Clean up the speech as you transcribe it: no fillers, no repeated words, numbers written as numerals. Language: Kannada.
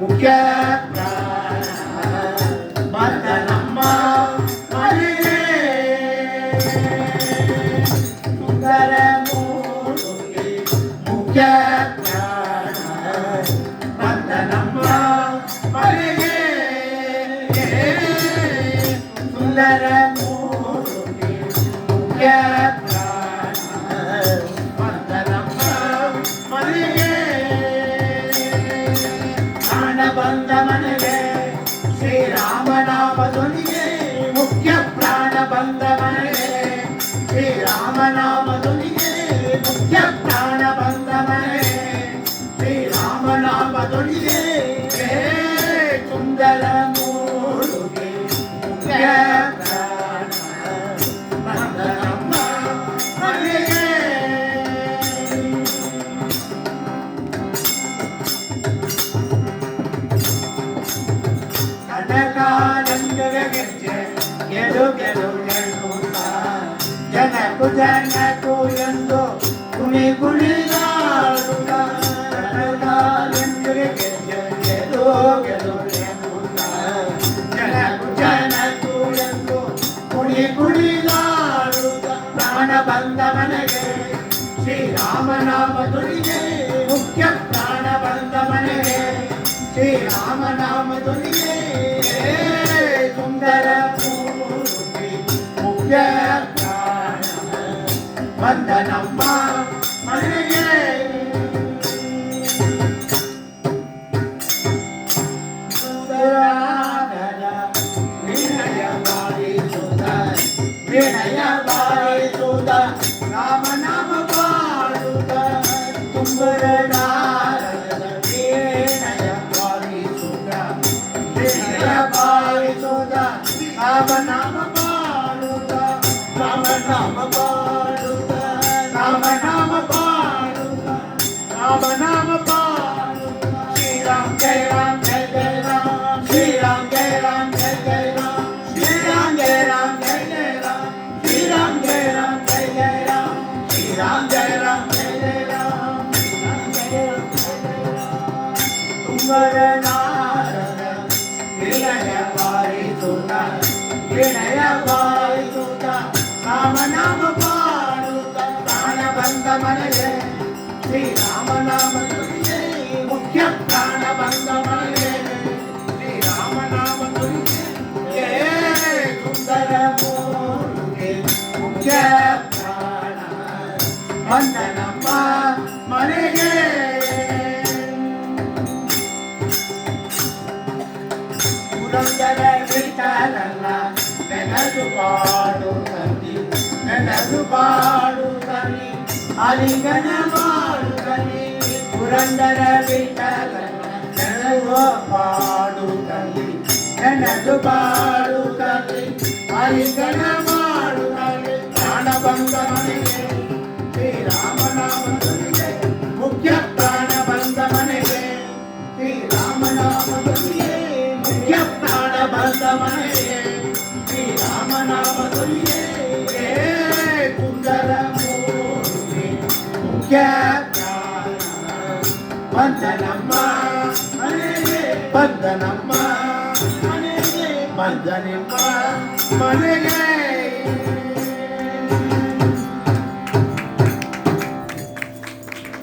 ಮುಖ್ಯ ಪ್ರಾಣ ಬಂದ ನಮ್ಮ ಮನೆಗೆ ಸುಂದರ ಮೂರ್ತಿ ಮುಖ್ಯ ಪ್ರಾಣ ಬಂದ ನಮ್ಮ ಮನೆಗೆ ಸುಂದರ ಮೂರ್ತಿ ಮುಖ್ಯ ಬಂದ ಮನೆಗೆ ಶ್ರೀರಾಮನಾಮದೊಂದಿಗೆ ಮುಖ್ಯ ಪ್ರಾಣ ಬಂದ ಮನೆಗೆ ಶ್ರೀರಾಮನಾಮದೊಂದಿಗೆ ಮುಖ್ಯ ಪ್ರಾಣ ಬಂದ ಮನೆಗೆ ಶ್ರೀರಾಮನಾಮದೊಂದಿಗೆ ಸುಂದರ ಮೂರುಗೆ ಮುಖ್ಯ ಪ್ರಾಣ ಬಂದ ನಮ್ಮ ಮನೆಗೆ ಗೆಲು ಗೆಲು ಗೆಲ್ಲುತ್ತ ಜನಕು ಜನಕು ಎಂದು ಕುಣಿ ಕುಣಿದಾಡುತ್ತ ಗೆಲು ಗೆಲು ಗೆಲ್ಲುತ್ತ ಜನಕು ಜನಕು ಎಂದು ಕುಣಿ ಕುಣಿದಾಡುತ್ತ ಪ್ರಾಣ ಬಂದ ಮನೆಗೆ ಶ್ರೀರಾಮನಾಮದೊಂದಿಗೆ ಮುಖ್ಯ ಪ್ರಾಣ ಬಂದ ಮನೆಗೆ ಶ್ರೀರಾಮನಾಮದೊಂದಿಗೆ ಸುಂದರ ಮೂರ್ತಿ ಮುಖ್ಯ ಪ್ರಾಣ ಬಂದ ನಮ್ಮ ಮನೆಗೆ ಸುಂದರಾಗದ ವಿನಯ ಬಾರಿಸುತ್ತ ರಾಮನಾಮ ಪಾಡುತ್ತ ತುಂಬರನಾರದ ವಿನಯ ಬಾರಿಸುತ್ತ ರಾಮನಾಮ ಪಾಡುತ್ತ ರಾಮನಾಮ ಪಾಡುತ್ತ ರಾಮನಾಮ ಪಾಡುತ್ತ ರಾಮನಾಮ ಪಾಡುತ್ತ ಶ್ರೀರಾಮ್ ಜಯ ರಾಮ್ ಜಯ ಜಯ ರಾಮ್ ಶ್ರೀರಾಮ್ ಜಯ ರಾಮ್ ಜಯ ಜಯ ರಾಮ್ ಶ್ರೀರಾಮ್ ಜಯ ರಾಮ್ ಜಯ ಜಯ ರಾಮ್ ಶ್ರೀರಾಮ್ ಜಯ ರಾಮ್ ಜಯ ಜಯ ರಾಮ್ ಶ್ರೀರಾಮ್ ಜಯ ರಾಮ್ ಜಯ ಜಯ ರಾಮ್ ತುಂಬರನಾರದ ವಿನಯ ಬಾರಿಸುತ್ತ ರಾಮನಾಮ ಪಾಡುತ್ತ ಪ್ರಾಣ ಬಂದ ಮನೆಗೆ ಶ್ರೀರಾಮನಾಮದೊಂದಿಗೆ ಮುಖ್ಯ ಪ್ರಾಣ ಬಂದ ಮನೆಗೆ ಶ್ರೀರಾಮನಾಮದೊಂದಿಗೆ ಸುಂದರ ಮೂರುಗೆ ಮುಖ್ಯ ಪ್ರಾಣ ಬಂದ ನಮ್ಮ ಮನೆಗೆ ಪುರಂದರ ವಿಠಲನ ನೆನದು ಪಾಡುತ್ತಲಿ ನೆನದು ಪಾಡುತ್ತಲಿ ಅಲಿಂಗನ ಮಾಡುತ್ತಲಿ ಪುರಂದರ ವಿಠಲನ ನೆನದು ಪಾಡುತ್ತಲಿ ನೆನದು ಪಾಡುತ್ತಲಿ ಅಲಿಂಗನ ಮಾಡುತ್ತಲಿ ಪ್ರಾಣ ಬಂದ ಮನೆಗೆ ಶ್ರೀರಾಮನಾಮದೊಂದಿಗೆ ಮುಖ್ಯ ಪ್ರಾಣ ಬಂದ ಮನೆಗೆ ಶ್ರೀರಾಮನಾಮದೊಂದಿಗೆ ಮುಖ್ಯ ಪ್ರಾಣ ಬಂದ ಮನೆಗೆ ಶ್ರೀರಾಮನಾಮದೊಂದಿಗೆ ಸುಂದರ ಮೂರ್ತಿ ಮುಖ್ಯ ಪ್ರಾಣ ಬಂದ ನಮ್ಮ ಮನೆಗೆ ಬಂದ ನಮ್ಮ ಮನೆಗೆ ಬಂದ ನಿಮ್ಮ ಮನೆಗೆ